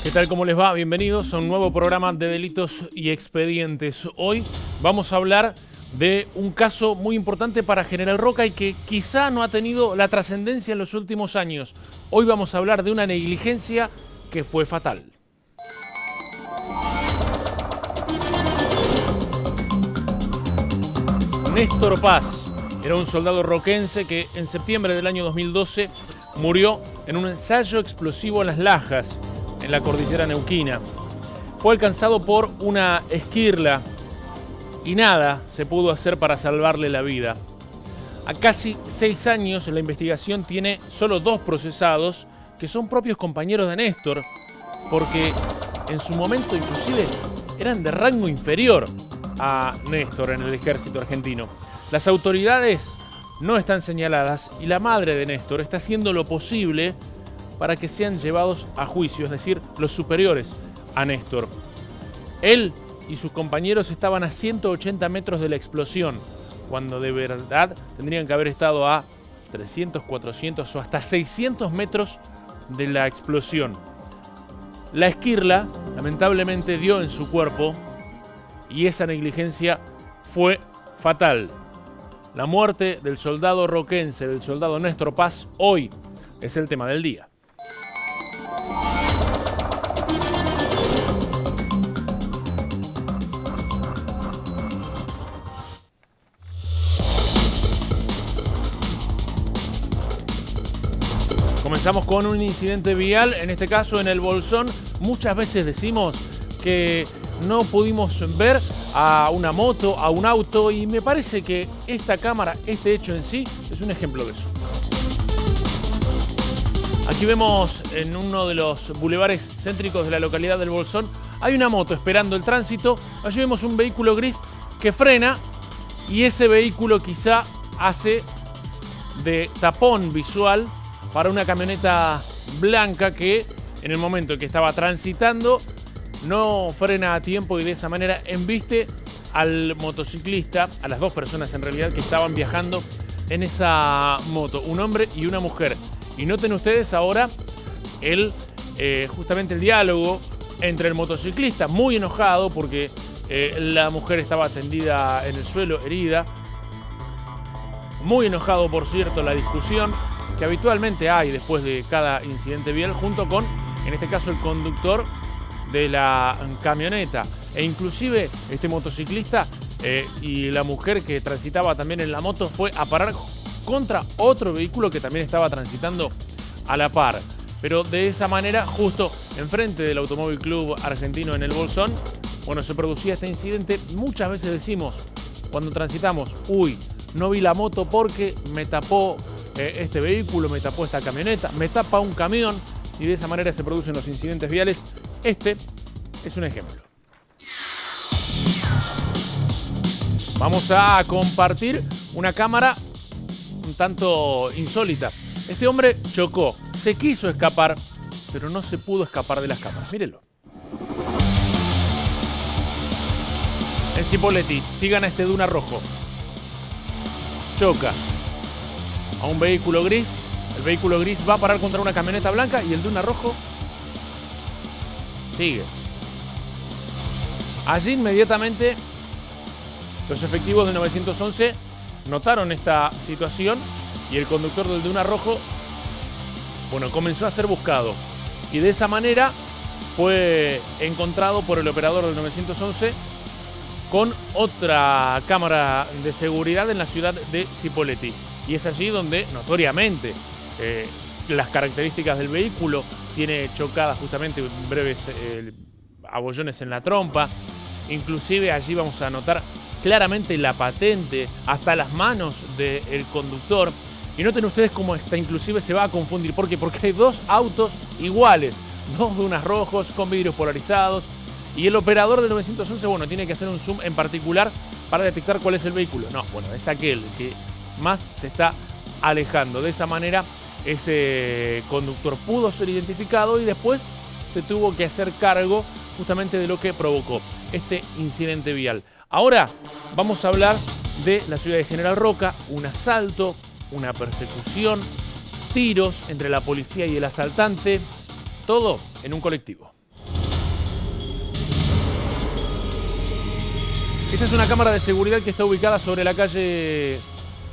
¿Qué tal? ¿Cómo les va? Bienvenidos a un nuevo programa de Delitos y Expedientes. Hoy vamos a hablar de un caso muy importante para General Roca y que quizá no ha tenido la trascendencia en los últimos años. Hoy vamos a hablar de una negligencia que fue fatal. Néstor Paz era un soldado roquense que en septiembre del año 2012 murió en un ensayo explosivo en Las Lajas, en la cordillera neuquina. Fue alcanzado por una esquirla y nada se pudo hacer para salvarle la vida. A casi 6 años la investigación tiene solo 2 procesados que son propios compañeros de Néstor, porque en su momento inclusive eran de rango inferior a Néstor en el ejército argentino. Las autoridades no están señaladas y la madre de Néstor está haciendo lo posible para que sean llevados a juicio, es decir, los superiores a Néstor. Él y sus compañeros estaban a 180 metros de la explosión, cuando de verdad tendrían que haber estado a 300, 400 o hasta 600 metros de la explosión. La esquirla, lamentablemente, dio en su cuerpo y esa negligencia fue fatal. La muerte del soldado roquense, del soldado Néstor Paz, hoy es el tema del día. Comenzamos con un incidente vial, en este caso en el Bolsón. Muchas veces decimos que no pudimos ver a una moto, a un auto, y me parece que esta cámara, este hecho en sí, es un ejemplo de eso. Aquí vemos en uno de los bulevares céntricos de la localidad del Bolsón, hay una moto esperando el tránsito. Allí vemos un vehículo gris que frena y ese vehículo quizá hace de tapón visual para una camioneta blanca que en el momento en que estaba transitando no frena a tiempo y de esa manera embiste al motociclista, a las 2 personas en realidad que estaban viajando en esa moto, un hombre y una mujer. Y noten ustedes ahora justamente el diálogo entre el motociclista, muy enojado porque la mujer estaba tendida en el suelo, herida. Muy enojado, por cierto, la discusión que habitualmente hay después de cada incidente vial, junto con, en este caso, el conductor de la camioneta. E inclusive este motociclista y la mujer que transitaba también en la moto fue a parar contra otro vehículo que también estaba transitando a la par. Pero de esa manera, justo enfrente del Automóvil Club Argentino en el Bolsón, bueno, se producía este incidente. Muchas veces decimos, cuando transitamos, uy, no vi la moto porque me tapó este vehículo, me tapó esta camioneta, me tapa un camión, y de esa manera se producen los incidentes viales. Este es un ejemplo. Vamos a compartir una cámara un tanto insólita. Este hombre chocó, se quiso escapar, pero no se pudo escapar de las cámaras. Mírenlo. En Cipolletti, sigan a este Duna rojo. Choca a un vehículo gris. El vehículo gris va a parar contra una camioneta blanca y el Duna rojo sigue. Allí inmediatamente los efectivos del 911 notaron esta situación y el conductor del Duna rojo, bueno, comenzó a ser buscado. Y de esa manera fue encontrado por el operador del 911 con otra cámara de seguridad en la ciudad de Cipolletti. Y es allí donde notoriamente las características del vehículo, tiene chocadas justamente breves abollones en la trompa. Inclusive allí vamos a notar claramente la patente, hasta las manos del conductor. Y noten ustedes cómo esta inclusive se va a confundir. ¿Por qué? Porque hay 2 autos iguales, 2 Dunas rojos con vidrios polarizados. Y el operador del 911, bueno, tiene que hacer un zoom en particular para detectar cuál es el vehículo. No, bueno, es aquel que más se está alejando. De esa manera, ese conductor pudo ser identificado y después se tuvo que hacer cargo justamente de lo que provocó este incidente vial. Ahora vamos a hablar de la ciudad de General Roca, un asalto, una persecución, tiros entre la policía y el asaltante, todo en un colectivo. Esta es una cámara de seguridad que está ubicada sobre la calle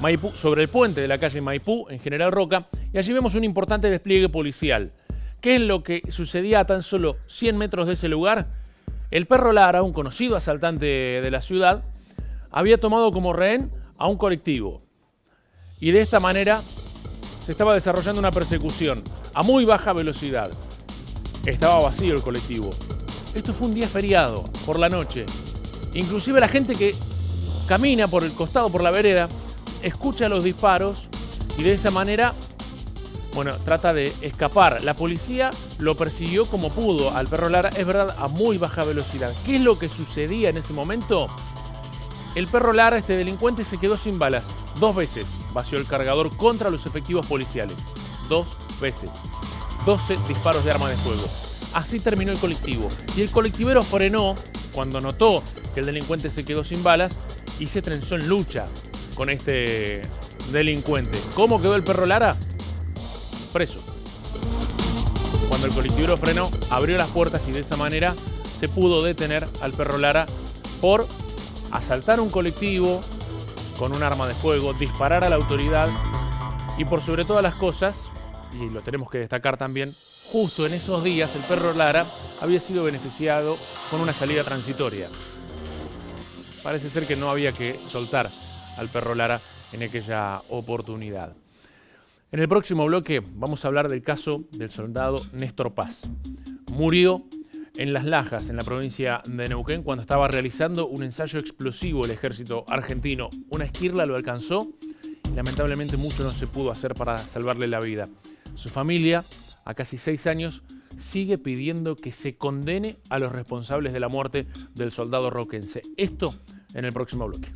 Maipú, sobre el puente de la calle Maipú, en General Roca, y allí vemos un importante despliegue policial. ¿Qué es lo que sucedía a tan solo 100 metros de ese lugar? El perro Lara, un conocido asaltante de la ciudad, había tomado como rehén a un colectivo. Y de esta manera se estaba desarrollando una persecución a muy baja velocidad. Estaba vacío el colectivo. Esto fue un día feriado, por la noche. Inclusive la gente que camina por el costado, por la vereda, escucha los disparos y de esa manera, bueno, trata de escapar. La policía lo persiguió como pudo al perro Lara, es verdad, a muy baja velocidad. ¿Qué es lo que sucedía en ese momento? El perro Lara, este delincuente, se quedó sin balas. 2 veces vació el cargador contra los efectivos policiales. 2 veces. 12 disparos de arma de fuego. Así terminó el colectivo. Y el colectivero frenó cuando notó que el delincuente se quedó sin balas y se trenzó en lucha con este delincuente. ¿Cómo quedó el perro Lara? Preso. Cuando el colectivero frenó, abrió las puertas y de esa manera se pudo detener al perro Lara por asaltar un colectivo con un arma de fuego, disparar a la autoridad y por sobre todas las cosas, y lo tenemos que destacar también, justo en esos días el perro Lara había sido beneficiado con una salida transitoria. Parece ser que no había que soltar al perro Lara en aquella oportunidad. En el próximo bloque vamos a hablar del caso del soldado Néstor Paz. Murió en Las Lajas, en la provincia de Neuquén, cuando estaba realizando un ensayo explosivo el ejército argentino. Una esquirla lo alcanzó y lamentablemente mucho no se pudo hacer para salvarle la vida. Su familia, a casi 6 años, sigue pidiendo que se condene a los responsables de la muerte del soldado roquense. Esto en el próximo bloque.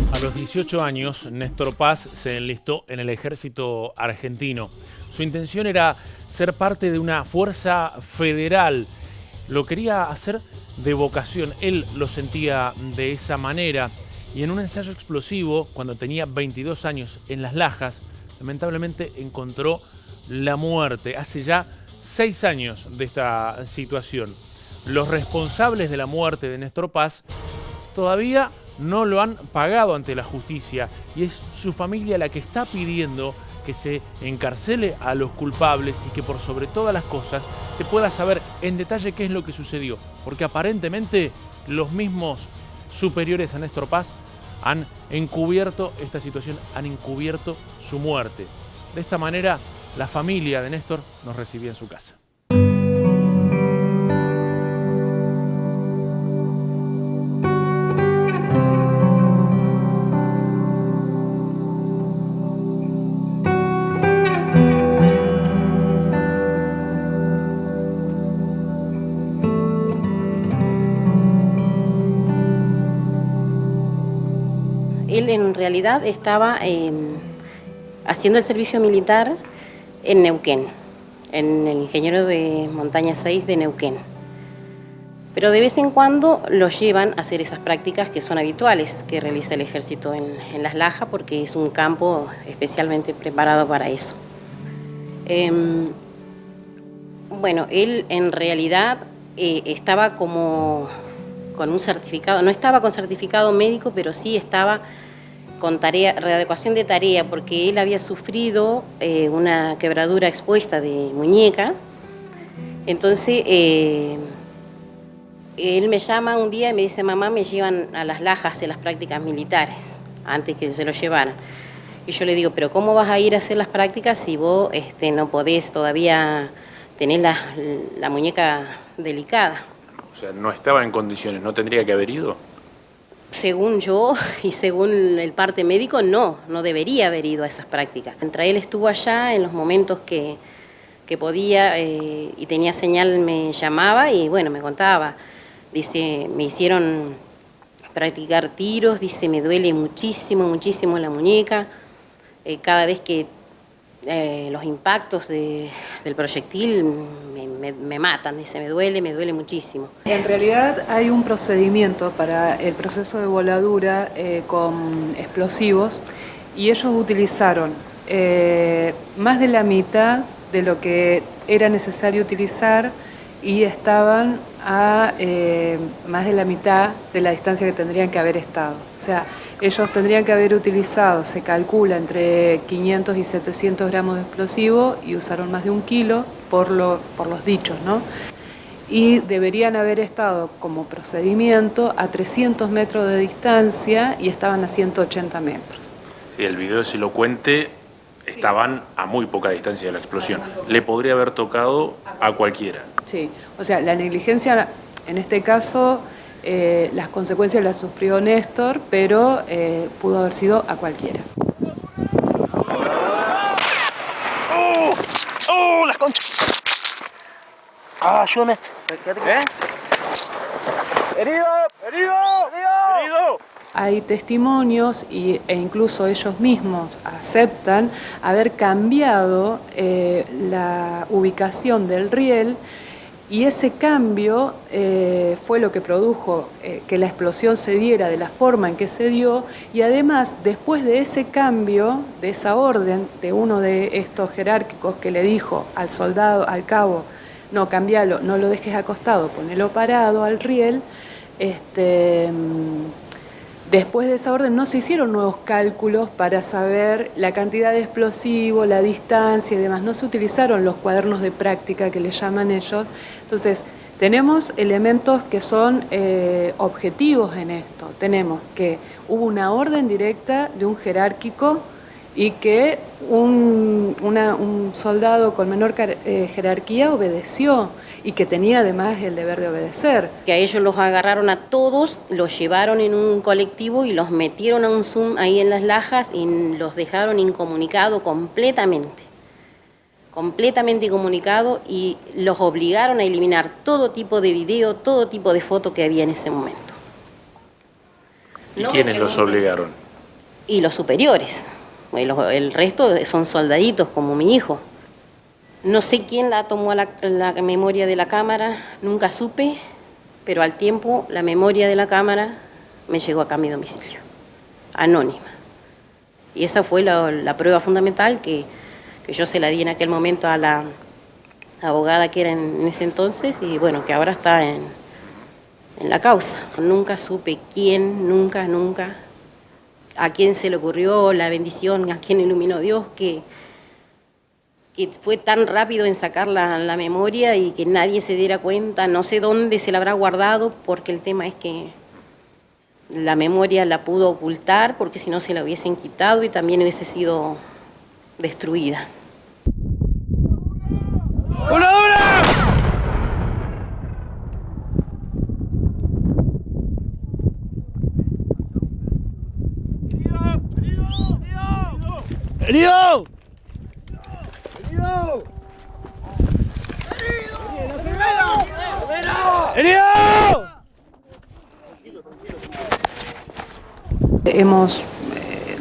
A los 18 años, Néstor Paz se enlistó en el ejército argentino. Su intención era ser parte de una fuerza federal. Lo quería hacer de vocación. Él lo sentía de esa manera. Y en un ensayo explosivo, cuando tenía 22 años en Las Lajas, lamentablemente encontró la muerte. Hace ya 6 años de esta situación. Los responsables de la muerte de Néstor Paz todavía no lo han pagado ante la justicia y es su familia la que está pidiendo que se encarcele a los culpables y que por sobre todas las cosas se pueda saber en detalle qué es lo que sucedió, porque aparentemente los mismos superiores a Néstor Paz han encubierto esta situación, han encubierto su muerte. De esta manera, la familia de Néstor nos recibía en su casa. Él en realidad estaba haciendo el servicio militar en Neuquén, en el ingeniero de Montaña 6 de Neuquén. Pero de vez en cuando lo llevan a hacer esas prácticas que son habituales que realiza el ejército en Las Lajas, porque es un campo especialmente preparado para eso. Bueno, él en realidad estaba como con un certificado, no estaba con certificado médico, pero sí estaba con tarea, readecuación de tarea, porque él había sufrido una quebradura expuesta de muñeca. Entonces, él me llama un día y me dice: mamá, me llevan a Las Lajas a hacer las prácticas militares, antes que se lo llevaran. Y yo le digo: pero ¿cómo vas a ir a hacer las prácticas si vos no podés todavía tener la muñeca delicada? O sea, no estaba en condiciones, ¿no tendría que haber ido? Según yo y según el parte médico, no debería haber ido a esas prácticas. Mientras él estuvo allá, en los momentos que que podía y tenía señal me llamaba y bueno, me contaba. Dice, me hicieron practicar tiros, dice, me duele muchísimo, muchísimo la muñeca. Cada vez que los impactos del proyectil me matan, dice, me duele muchísimo. En realidad hay un procedimiento para el proceso de voladura con explosivos y ellos utilizaron más de la mitad de lo que era necesario utilizar y estaban a más de la mitad de la distancia que tendrían que haber estado. O sea, ellos tendrían que haber utilizado, se calcula, entre 500 y 700 gramos de explosivo y usaron más de 1 kilo por los dichos, ¿no? Y deberían haber estado como procedimiento a 300 metros de distancia y estaban a 180 metros. Sí, el video es elocuente, estaban a muy poca distancia de la explosión. Le podría haber tocado a cualquiera. Sí, o sea, la negligencia, en este caso, las consecuencias las sufrió Néstor, pero pudo haber sido a cualquiera. ¡Oh, las conchas! ¡Ah, ayúdame! ¿Eh? ¡Herido! ¡Herido! ¡Herido! Hay testimonios e incluso ellos mismos aceptan haber cambiado la ubicación del riel y ese cambio fue lo que produjo que la explosión se diera de la forma en que se dio y además después de ese cambio, de esa orden de uno de estos jerárquicos que le dijo al soldado, al cabo, no, cambialo, no lo dejes acostado, ponelo parado al riel, después de esa orden no se hicieron nuevos cálculos para saber la cantidad de explosivo, la distancia y demás. No se utilizaron los cuadernos de práctica que le llaman ellos. Entonces, tenemos elementos que son objetivos en esto. Tenemos que hubo una orden directa de un jerárquico y que un soldado con menor jerarquía obedeció y que tenía además el deber de obedecer. Que a ellos los agarraron a todos, los llevaron en un colectivo y los metieron a un Zoom ahí en las lajas y los dejaron incomunicados completamente incomunicados y los obligaron a eliminar todo tipo de video, todo tipo de foto que había en ese momento. ¿Y quiénes los obligaron? Y los superiores. El resto son soldaditos como mi hijo. No sé quién la tomó a la memoria de la cámara, nunca supe, pero al tiempo la memoria de la cámara me llegó acá a mi domicilio, anónima. Y esa fue la prueba fundamental que yo se la di en aquel momento a la abogada que era en ese entonces y bueno, que ahora está en la causa. Nunca supe quién, nunca, a quién se le ocurrió la bendición, a quién iluminó Dios, que fue tan rápido en sacar la memoria y que nadie se diera cuenta, no sé dónde se la habrá guardado, porque el tema es que la memoria la pudo ocultar, porque si no se la hubiesen quitado y también hubiese sido destruida. ¡Voladora! ¡Herido! ¡Herido! Hemos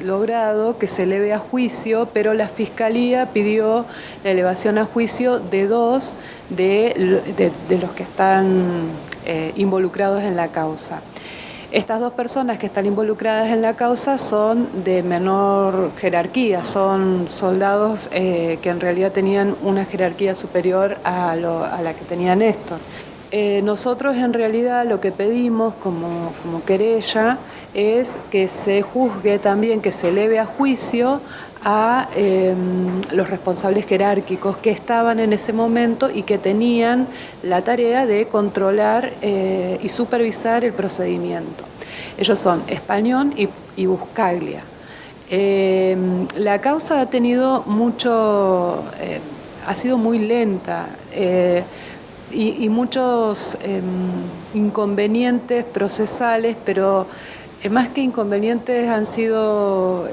logrado que se eleve a juicio, pero la Fiscalía pidió la elevación a juicio de 2 de los que están involucrados en la causa. Estas 2 personas que están involucradas en la causa son de menor jerarquía, son soldados que en realidad tenían una jerarquía superior a la que tenía Néstor. Nosotros en realidad lo que pedimos como querella es que se juzgue también, que se eleve a juicio a los responsables jerárquicos que estaban en ese momento y que tenían la tarea de controlar y supervisar el procedimiento. Ellos son Español y Buscaglia. La causa ha tenido ha sido muy lenta y muchos inconvenientes procesales, pero Más que inconvenientes han sido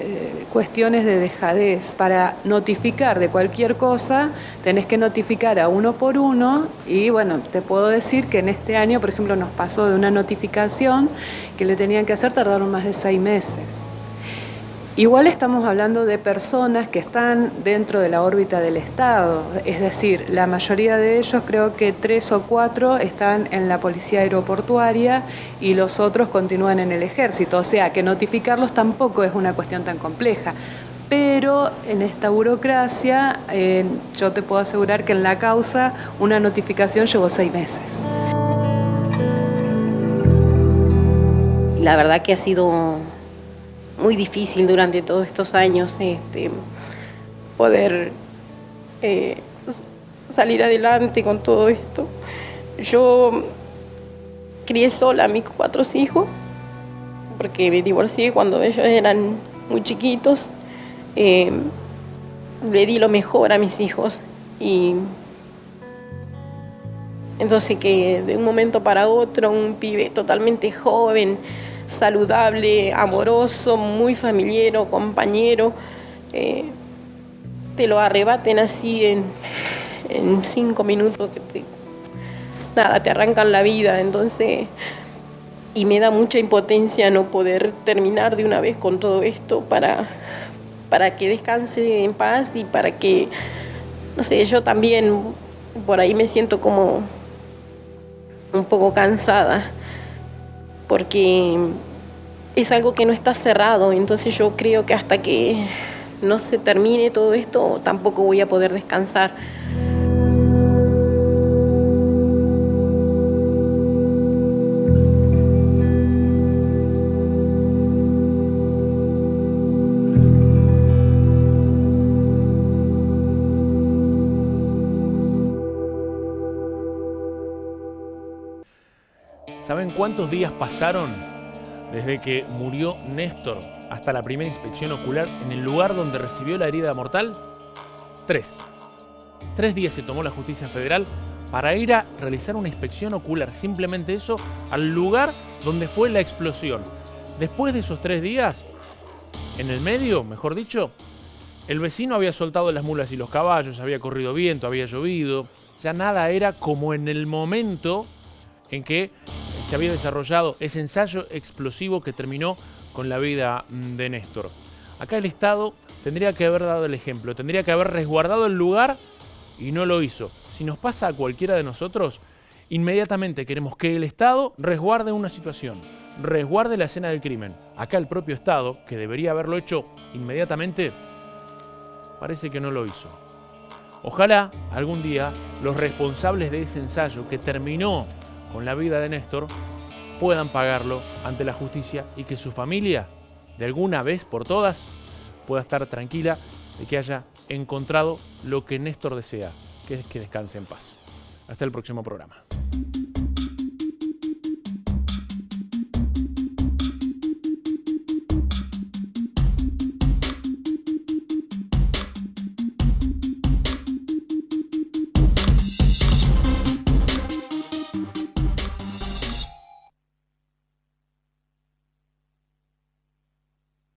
cuestiones de dejadez. Para notificar de cualquier cosa tenés que notificar a uno por uno y bueno, te puedo decir que en este año, por ejemplo, nos pasó de una notificación que le tenían que hacer, tardaron más de 6 meses. Igual estamos hablando de personas que están dentro de la órbita del Estado, es decir, la mayoría de ellos, creo que 3 o 4 están en la Policía Aeroportuaria y los otros continúan en el Ejército, o sea que notificarlos tampoco es una cuestión tan compleja. Pero en esta burocracia, yo te puedo asegurar que en la causa una notificación llevó 6 meses. La verdad que ha sido muy difícil durante todos estos años poder salir adelante con todo esto. Yo crié sola a mis 4 hijos, porque me divorcié cuando ellos eran muy chiquitos. Le di lo mejor a mis hijos y entonces que de un momento para otro un pibe totalmente joven, saludable, amoroso, muy familiero, compañero, te lo arrebaten así en 5 minutos, que te arrancan la vida. Entonces, y me da mucha impotencia no poder terminar de una vez con todo esto para que descanse en paz y para que, no sé, yo también por ahí me siento como un poco cansada, porque es algo que no está cerrado, entonces yo creo que hasta que no se termine todo esto tampoco voy a poder descansar. ¿Saben cuántos días pasaron desde que murió Néstor hasta la primera inspección ocular en el lugar donde recibió la herida mortal? 3. 3 días se tomó la justicia federal para ir a realizar una inspección ocular, simplemente eso, al lugar donde fue la explosión. Después de esos 3 días, en el medio, mejor dicho, el vecino había soltado las mulas y los caballos, había corrido viento, había llovido, ya nada era como en el momento en que se había desarrollado ese ensayo explosivo que terminó con la vida de Néstor. Acá el Estado tendría que haber dado el ejemplo, tendría que haber resguardado el lugar y no lo hizo. Si nos pasa a cualquiera de nosotros, inmediatamente queremos que el Estado resguarde una situación, resguarde la escena del crimen. Acá el propio Estado, que debería haberlo hecho inmediatamente, parece que no lo hizo. Ojalá algún día los responsables de ese ensayo que terminó con la vida de Néstor puedan pagarlo ante la justicia y que su familia, de alguna vez por todas, pueda estar tranquila de que haya encontrado lo que Néstor desea, que es que descanse en paz. Hasta el próximo programa.